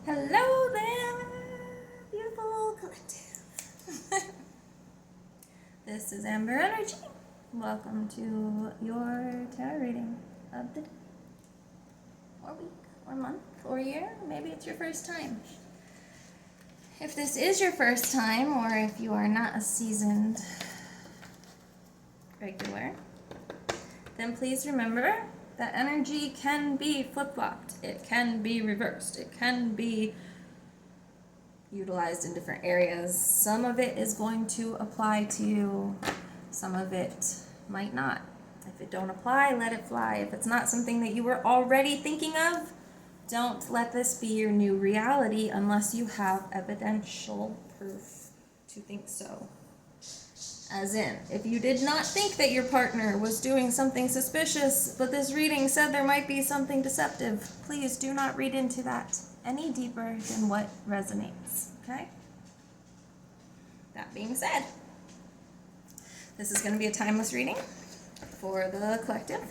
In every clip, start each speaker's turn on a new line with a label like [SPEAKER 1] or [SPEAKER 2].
[SPEAKER 1] Hello there, beautiful collective. This is Amber Energy. Welcome to your tarot reading of the day, or week, or month, or year. Maybe it's your first time. If this is your first time, or if you are not a seasoned regular, then please remember that energy can be flip-flopped. It can be reversed. It can be utilized in different areas. Some of it is going to apply to you. Some of it might not. If it don't apply, let it fly. If it's not something that you were already thinking of, don't let this be your new reality unless you have evidential proof to think so. As in, if you did not think that your partner was doing something suspicious, but this reading said there might be something deceptive, please do not read into that any deeper than what resonates, okay? That being said, this is going to be a timeless reading for the collective.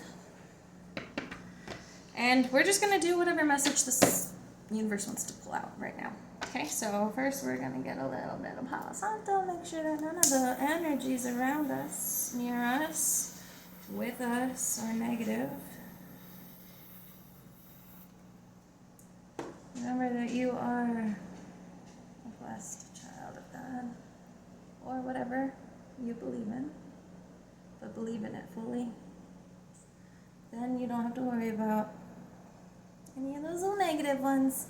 [SPEAKER 1] And we're just going to do whatever message this universe wants to pull out right now. Okay, so first we're going to get a little bit of Palo Santo, make sure that none of the energies around us, near us, with us, are negative. Remember that you are a blessed child of God, or whatever you believe in, but believe in it fully. Then you don't have to worry about any of those little negative ones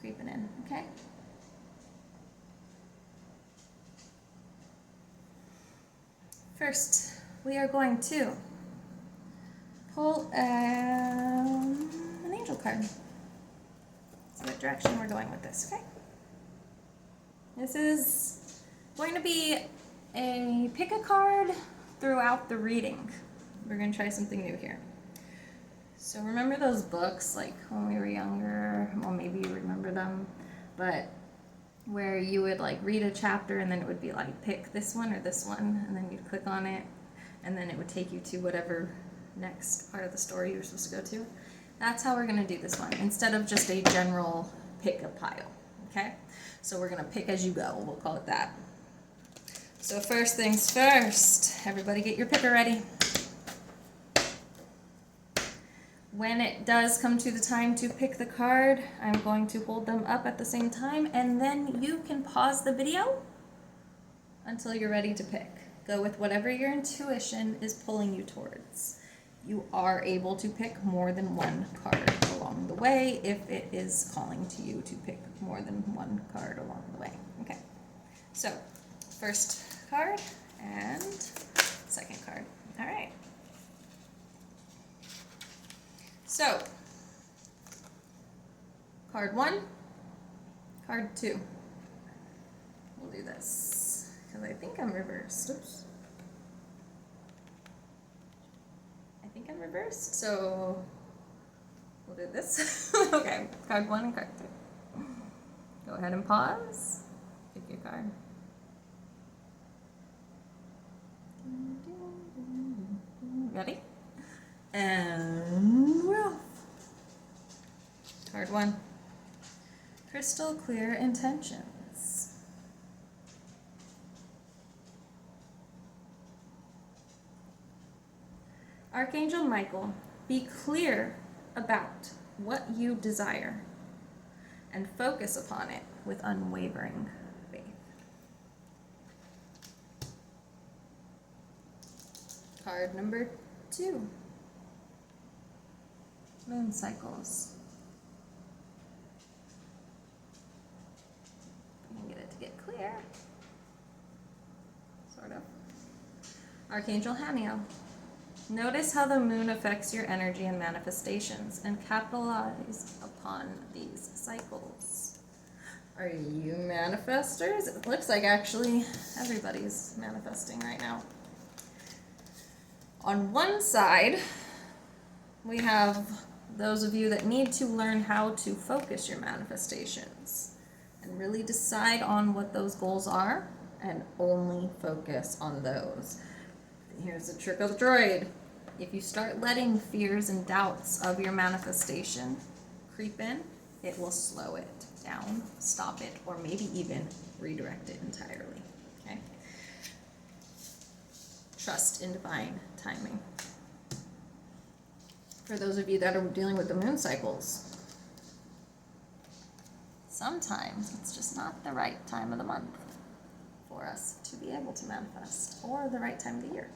[SPEAKER 1] creeping in, okay? First, we are going to pull an angel card. See what direction we're going with this, okay? This is going to be a pick a card throughout the reading. We're going to try something new here. So remember those books, like when we were younger, well maybe you remember them, but where you would like read a chapter and then it would be like pick this one or this one, and then you'd click on it and then it would take you to whatever next part of the story you were supposed to go to. That's how we're going to do this one, instead of just a general pick a pile, okay? So we're going to pick as you go, we'll call it that. So first things first, everybody get your picker ready. When it does come to the time to pick the card, I'm going to hold them up at the same time, and then you can pause the video until you're ready to pick. Go with whatever your intuition is pulling you towards. You are able to pick more than one card along the way if it is calling to you to pick more than one card along the way. Okay, so first card and second card. All right. So, card 1, card 2. We'll do this, because I think I'm reversed. Oops. I think I'm reversed, so we'll do this. Okay, card 1 and card 2. Go ahead and pause. Pick your card. Ready? And we're off. Card 1. Crystal clear intentions. Archangel Michael, be clear about what you desire and focus upon it with unwavering faith. Card number 2. Moon cycles. I can get it to get clear. Sort of. Archangel Haniel. Notice how the moon affects your energy and manifestations, and capitalize upon these cycles. Are you manifestors? It looks like actually everybody's manifesting right now. On one side, we have those of you that need to learn how to focus your manifestations and really decide on what those goals are and only focus on those. Here's the trick of the droid. If you start letting fears and doubts of your manifestation creep in, it will slow it down, stop it, or maybe even redirect it entirely. Okay? Trust in divine timing. For those of you that are dealing with the moon cycles, sometimes it's just not the right time of the month for us to be able to manifest, or the right time of the year.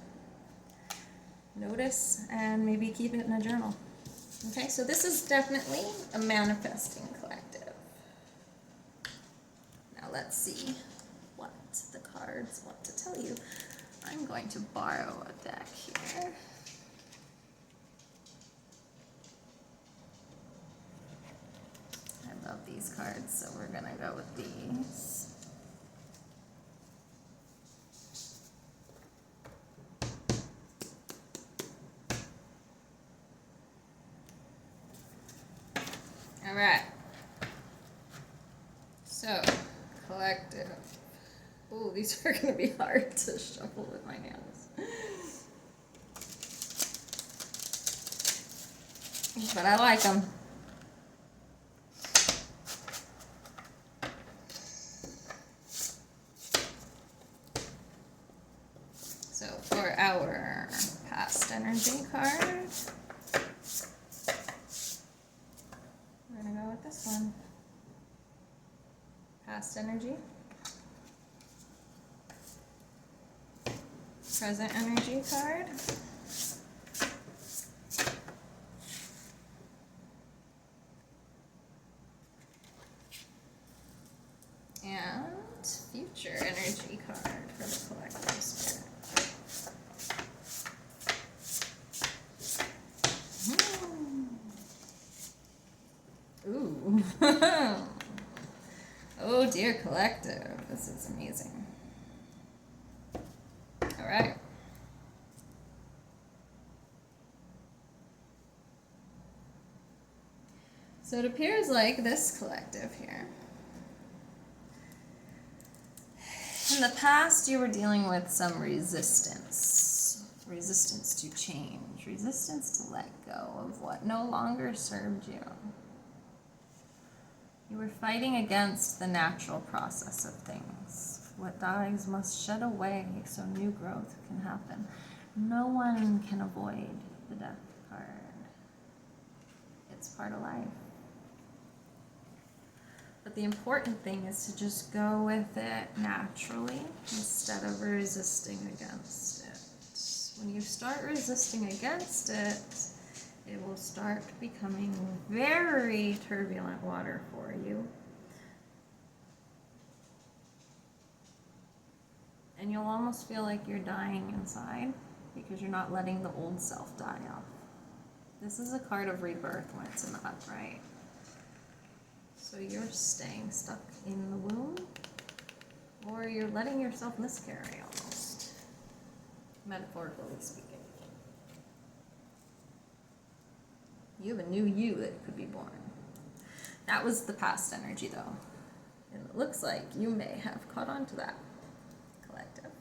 [SPEAKER 1] Notice and maybe keep it in a journal. Okay, so this is definitely a manifesting collective. Now let's see what the cards want to tell you. I'm going to borrow a deck here. I love these cards, so we're gonna go with these. All right. So, collective. Oh, these are gonna be hard to shuffle with my hands. But I like them. So for our past energy card, we're gonna go with this one. Past energy. Present energy card. And future energy card for the collective spirit. Ooh. Oh dear collective, this is amazing. All right. So it appears like this collective here. In the past, you were dealing with some resistance. Resistance to change. Resistance to let go of what no longer served you. You were fighting against the natural process of things. What dies must shed away so new growth can happen. No one can avoid the death card. It's part of life. But the important thing is to just go with it naturally instead of resisting against it. When you start resisting against it, it will start becoming very turbulent water for you. And you'll almost feel like you're dying inside because you're not letting the old self die off. This is a card of rebirth when it's in the upright. So you're staying stuck in the womb, or you're letting yourself miscarry almost, metaphorically speaking. You have a new you that could be born. That was the past energy though. And it looks like you may have caught on to that, collective.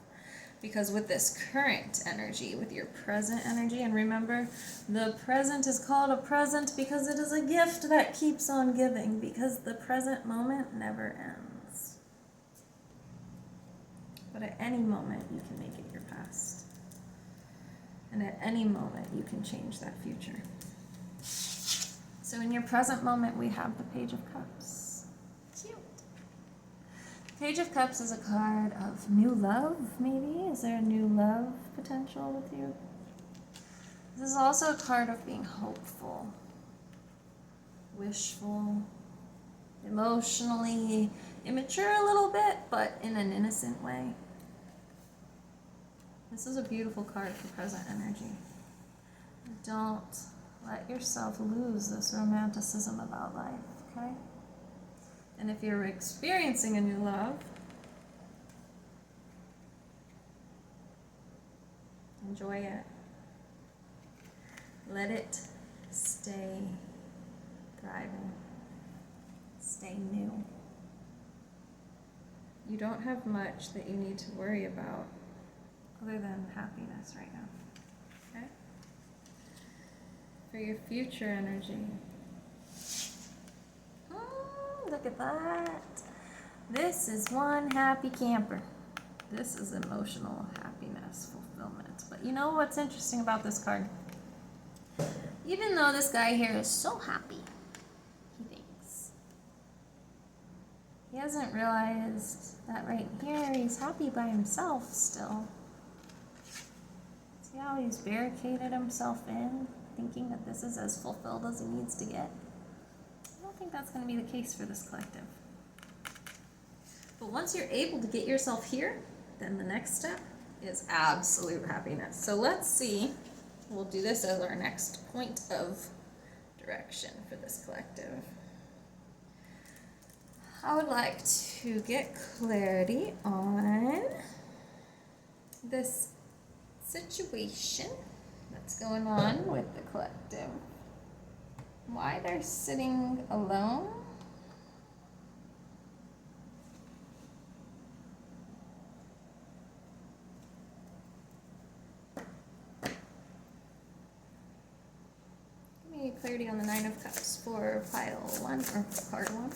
[SPEAKER 1] Because with this current energy, with your present energy, and remember, the present is called a present because it is a gift that keeps on giving, because the present moment never ends. But at any moment, you can make it your past. And at any moment, you can change that future. So in your present moment, we have the Page of Cups. Cute. Page of Cups is a card of new love, maybe? Is there a new love potential with you? This is also a card of being hopeful, wishful, emotionally immature a little bit, but in an innocent way. This is a beautiful card for present energy. Don't let yourself lose this romanticism about life, okay? And if you're experiencing a new love, enjoy it. Let it stay thriving. Stay new. You don't have much that you need to worry about other than happiness right now, okay? For your future energy, Look at that. This is one happy camper. This is emotional happiness, fulfillment. But you know what's interesting about this card? Even though this guy here is so happy, he thinks, he hasn't realized that right here he's happy by himself still. See how he's barricaded himself in, thinking that this is as fulfilled as he needs to get? I don't think that's going to be the case for this collective. But once you're able to get yourself here, then the next step is absolute happiness. So let's see, we'll do this as our next point of direction for this collective. I would like to get clarity on this situation that's going on with the collective. Why they're sitting alone. Give me clarity on the Nine of Cups for pile 1 or card 1.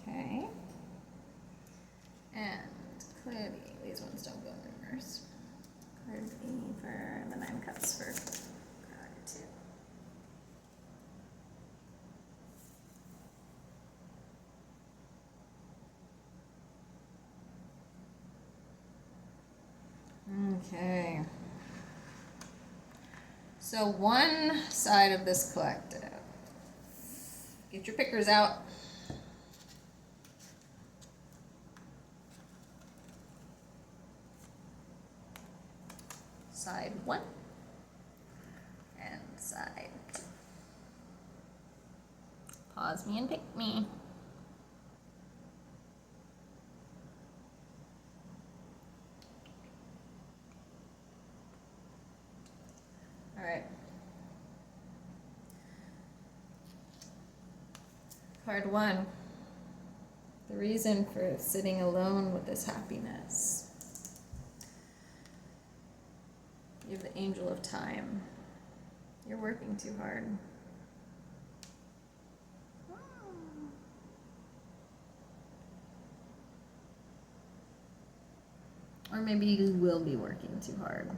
[SPEAKER 1] Okay. And clarity. These ones don't go in reverse. Clarity for the Nine of Cups for card 2. Okay. So one side of this collective. Get your pickers out. Side 1 and side 2. Pause me and pick me. All right. Card 1. The reason for sitting alone with this happiness. You have the Angel of Time. You're working too hard. Or maybe you will be working too hard.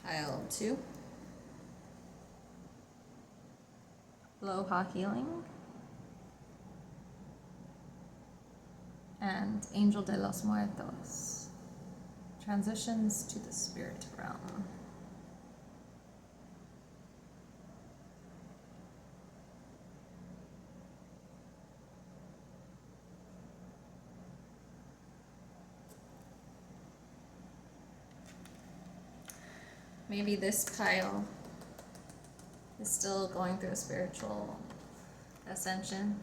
[SPEAKER 1] Pile 2. Aloha Healing. And Angel de los Muertos. Transitions to the spirit realm. Maybe this pile is still going through a spiritual ascension.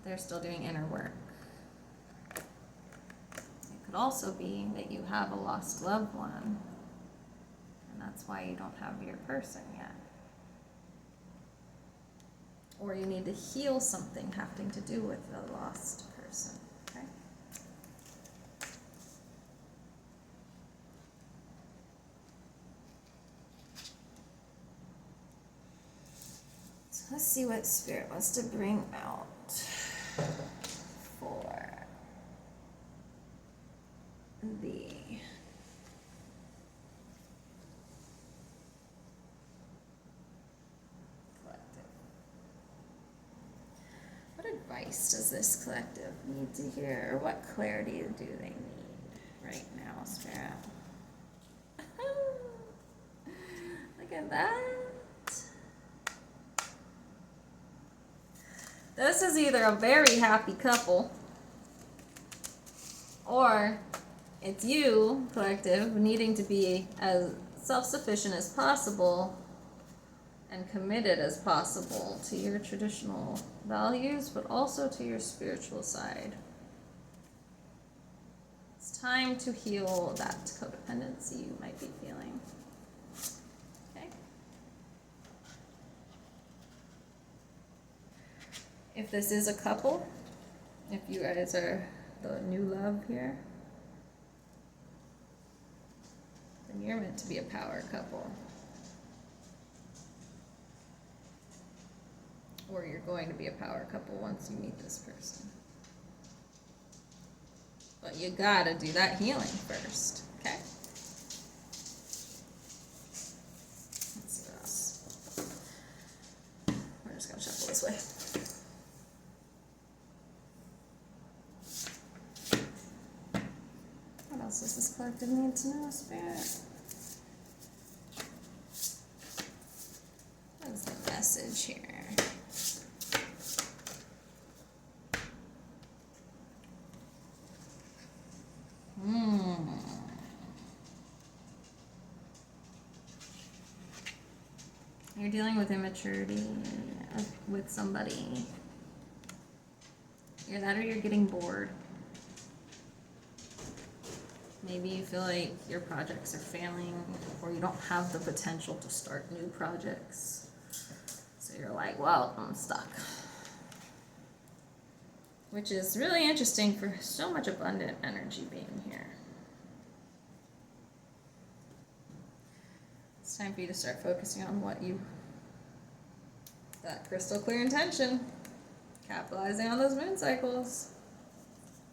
[SPEAKER 1] They're still doing inner work. Could also be that you have a lost loved one, and that's why you don't have your person yet. Or you need to heal something having to do with the lost person, okay? So let's see what Spirit wants to bring out for the collective. What advice does this collective need to hear, or what clarity do they need right now, Spirit? Look at that. This is either a very happy couple, or it's you, collective, needing to be as self-sufficient as possible and committed as possible to your traditional values, but also to your spiritual side. It's time to heal that codependency you might be feeling. Okay? If this is a couple, if you guys are the new love here, then you're meant to be a power couple. Or you're going to be a power couple once you meet this person. But you gotta do that healing first, okay? Let's see what else. We're just gonna shuffle this way. What else does this collective need to know, Spirit? What is the message here? You're dealing with immaturity with somebody. Either that or you're getting bored. Maybe you feel like your projects are failing or you don't have the potential to start new projects. So you're like, well, I'm stuck. Which is really interesting for so much abundant energy being here. It's time for you to start focusing on what you, that crystal clear intention, capitalizing on those moon cycles.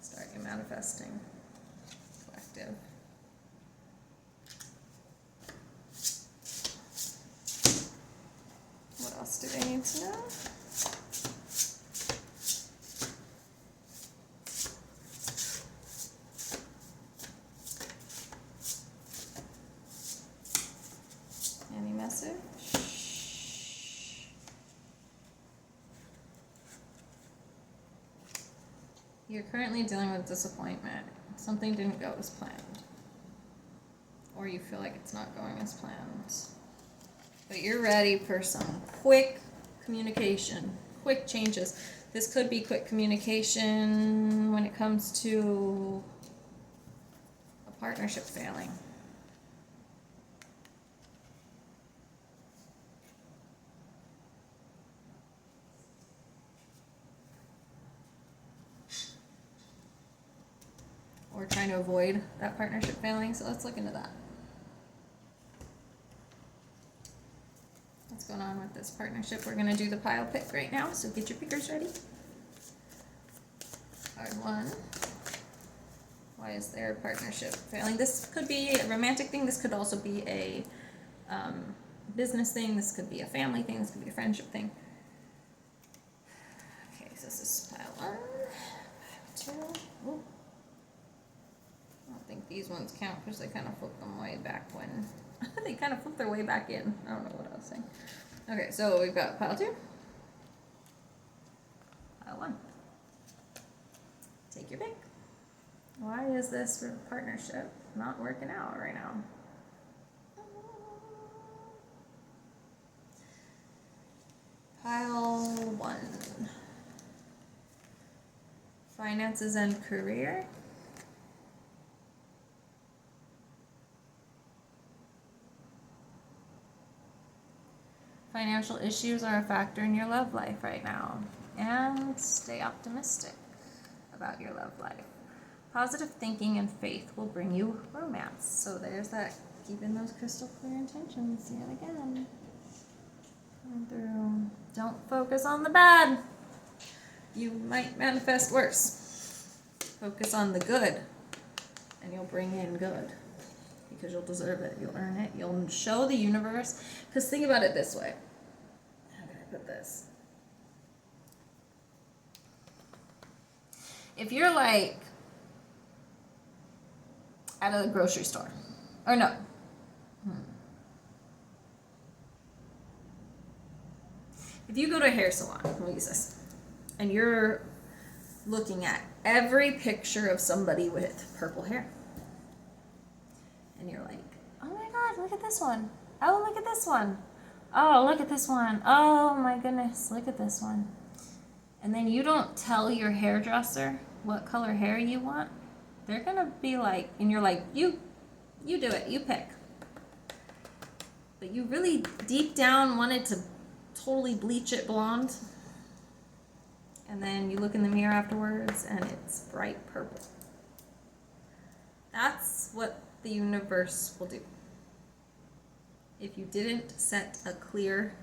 [SPEAKER 1] Start your manifesting collective. What else do they need to know? Any message? You're currently dealing with disappointment. Something didn't go as planned. Or you feel like it's not going as planned. But you're ready for some quick communication, quick changes. This could be quick communication when it comes to a partnership failing. Or trying to avoid that partnership failing. So let's look into that. What's going on with this partnership? We're going to do the pile pick right now. So get your pickers ready. Card 1. Why is their partnership failing? This could be a romantic thing. This could also be a business thing. This could be a family thing. This could be a friendship thing. Okay, so this is pile 1. Pile 2. Ooh. I don't think these ones count because they kind of flipped them way back when. They kind of flipped their way back in. I don't know what I was saying. Okay, so we've got pile 2. Pile 1. Take your pick. Why is this partnership not working out right now? Pile 1. Finances and career. Financial issues are a factor in your love life right now. And stay optimistic about your love life. Positive thinking and faith will bring you romance. So there's that, keeping those crystal clear intentions yet again. Coming through. Don't focus on the bad. You might manifest worse. Focus on the good. And you'll bring in good. Because you'll deserve it. You'll earn it. You'll show the universe. Because think about it this way. How can I put this? If you're like at a grocery store, or no. If you go to a hair salon, we'll use this, and you're looking at every picture of somebody with purple hair, and you're like, oh my god, look at this one. Oh, look at this one. Oh, look at this one. Oh my goodness, look at this one. And then you don't tell your hairdresser what color hair you want, they're gonna be like, and you're like, you do it, you pick. But you really deep down wanted to totally bleach it blonde. And then you look in the mirror afterwards and it's bright purple. That's what the universe will do. if you didn't set a clear,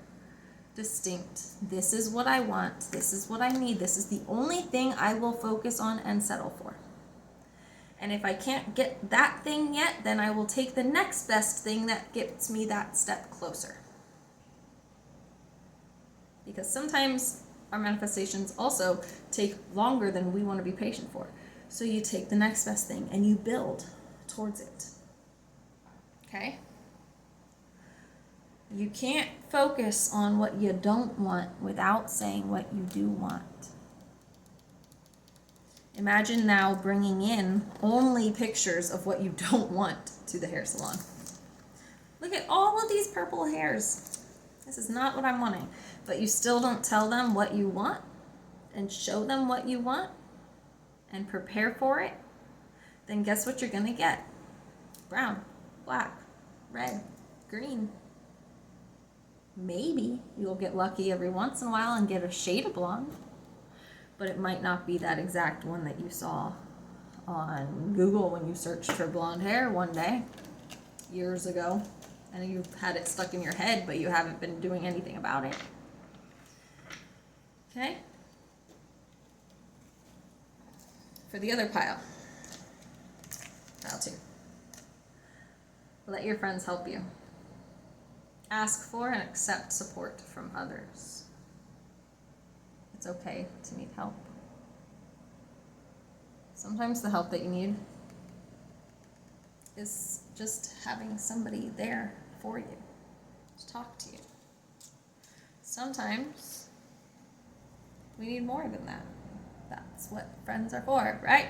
[SPEAKER 1] distinct, this is what I want, this is what I need, this is the only thing I will focus on and settle for. And if I can't get that thing yet, then I will take the next best thing that gets me that step closer. Because sometimes our manifestations also take longer than we want to be patient for. So you take the next best thing and you build towards it. Okay? You can't focus on what you don't want without saying what you do want. Imagine now bringing in only pictures of what you don't want to the hair salon. Look at all of these purple hairs. This is not what I'm wanting. But you still don't tell them what you want and show them what you want and prepare for it. Then guess what you're going to get? Brown, black, red, green. Maybe you'll get lucky every once in a while and get a shade of blonde. But it might not be that exact one that you saw on Google when you searched for blonde hair one day, years ago, and you've had it stuck in your head, but you haven't been doing anything about it. Okay? For the other pile 2. Let your friends help you. Ask for and accept support from others. It's okay to need help. Sometimes the help that you need is just having somebody there for you to talk to you. Sometimes we need more than that. That's what friends are for, right?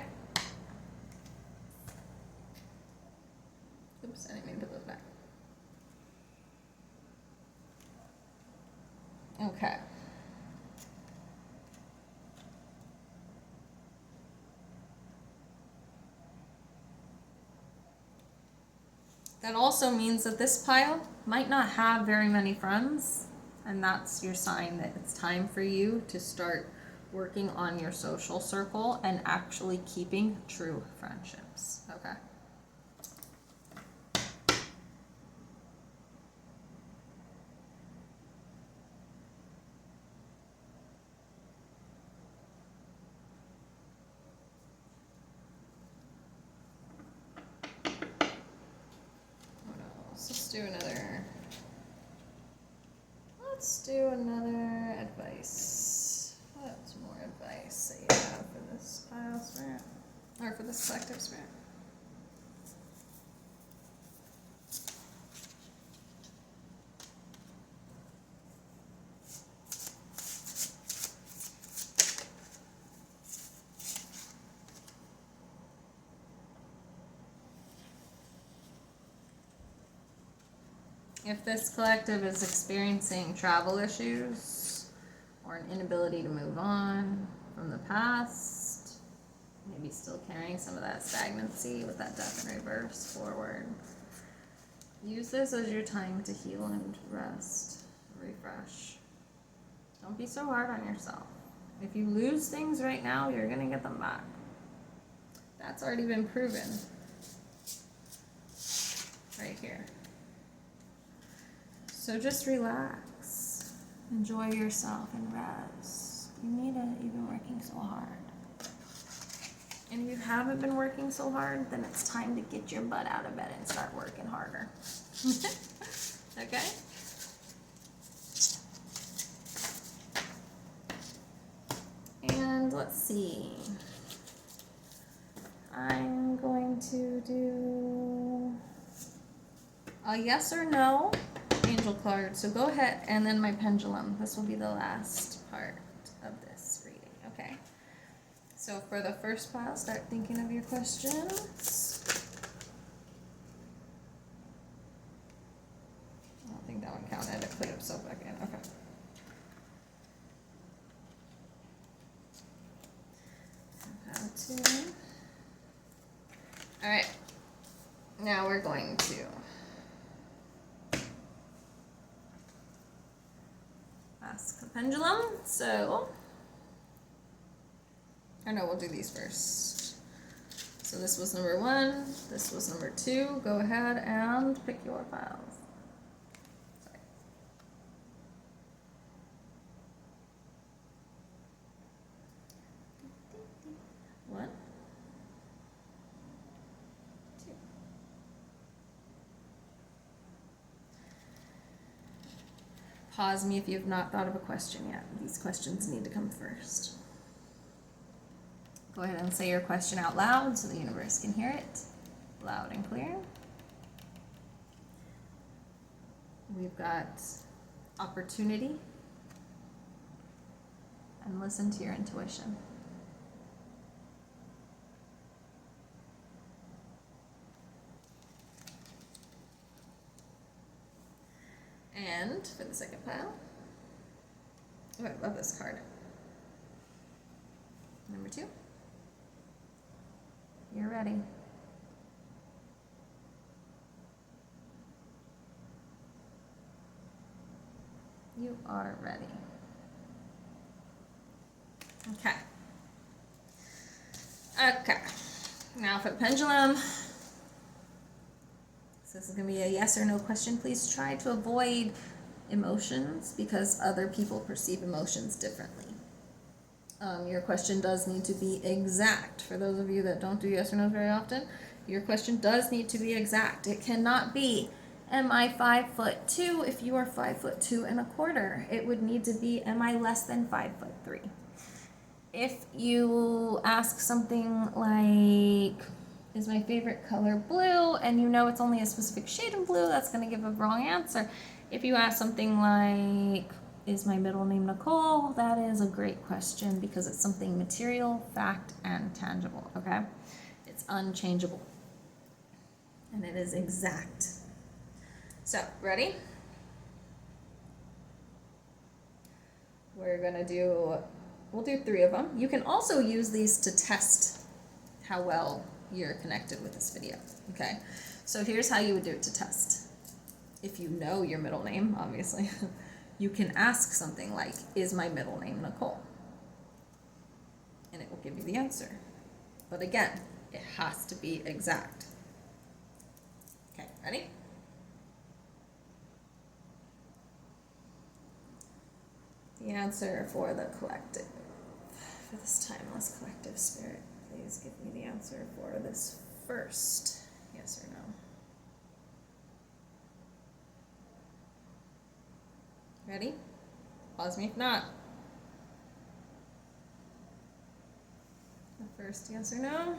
[SPEAKER 1] Oops, I didn't mean to put those back. Okay. That also means that this pile might not have very many friends, and that's your sign that it's time for you to start working on your social circle and actually keeping true friendships. Okay. Let's do another advice. What's more advice that you have for this pile spirit? Or for this collective spirit? If this collective is experiencing travel issues or an inability to move on from the past, maybe still carrying some of that stagnancy with that death in reverse forward, use this as your time to heal and rest, refresh. Don't be so hard on yourself. If you lose things right now, you're going to get them back. That's already been proven right here. So just relax, enjoy yourself, and rest. You need it. You've been working so hard. And if you haven't been working so hard, then it's time to get your butt out of bed and start working harder. Okay? And let's see. I'm going to do a yes or no angel card. So go ahead, and then my pendulum. This will be the last part of this reading, okay? So for the first pile, start thinking of your questions. I don't think that one counted. It put itself back in. Okay. Pile 2. All right. Now we're going to ask the pendulum. So, or no, we'll do these first. So this was number 1. This was number 2. Go ahead and pick your piles. Pause me if you have not thought of a question yet. These questions need to come first. Go ahead and say your question out loud so the universe can hear it loud and clear. We've got opportunity and listen to your intuition. And for the second pile, oh, I love this card. Number 2. You're ready. You are ready. Okay. Okay. Now for the pendulum. So this is going to be a yes or no question. Please try to avoid emotions because other people perceive emotions differently. Your question does need to be exact. For those of you that don't do yes or no very often, your question does need to be exact. It cannot be, am I 5'2" if you are 5'2 1/4? It would need to be, am I less than 5'3"? If you ask something like, is my favorite color blue, and you know it's only a specific shade of blue, that's going to give a wrong answer. If you ask something like, is my middle name Nicole? That is a great question because it's something material, fact, and tangible, okay? It's unchangeable. And it is exact. So, ready? We'll do 3 of them. You can also use these to test how well you're connected with this video, okay? So here's how you would do it to test. If you know your middle name, obviously, you can ask something like, is my middle name Nicole? And it will give you the answer. But again, it has to be exact. Okay, ready? The answer for the collective, for this timeless collective spirit, please give me the answer for this first yes or no. Ready? Pause me if not. The first yes or no.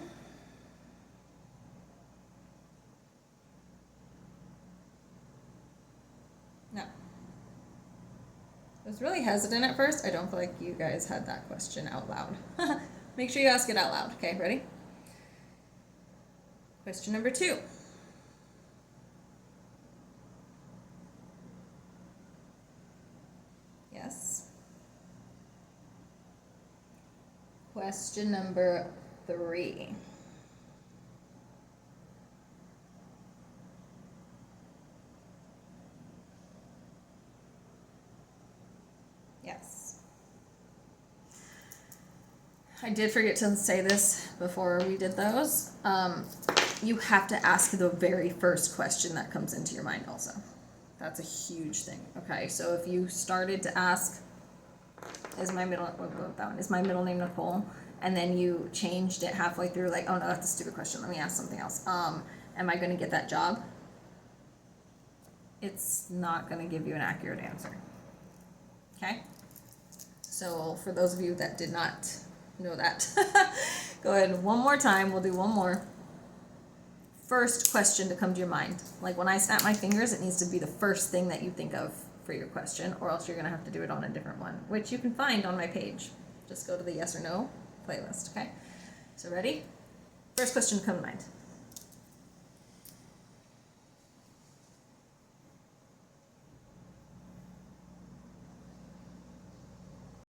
[SPEAKER 1] No. I was really hesitant at first. I don't feel like you guys had that question out loud. Make sure you ask it out loud. Okay, ready? Question number 2. Yes. Question number 3. Yes. I did forget to say this before we did those. You have to ask the very first question that comes into your mind also. That's a huge thing, okay? So if you started to ask, is my middle name Nicole? And then you changed it halfway through, like, oh no, that's a stupid question. Let me ask something else. Am I going to get that job? It's not going to give you an accurate answer. Okay? So for those of you that did not know that, go ahead one more time. We'll do one more. First question to come to your mind. Like when I snap my fingers, it needs to be the first thing that you think of for your question, or else you're going to have to do it on a different one, which you can find on my page. Just go to the yes or no playlist, okay? So ready? First question to come to mind.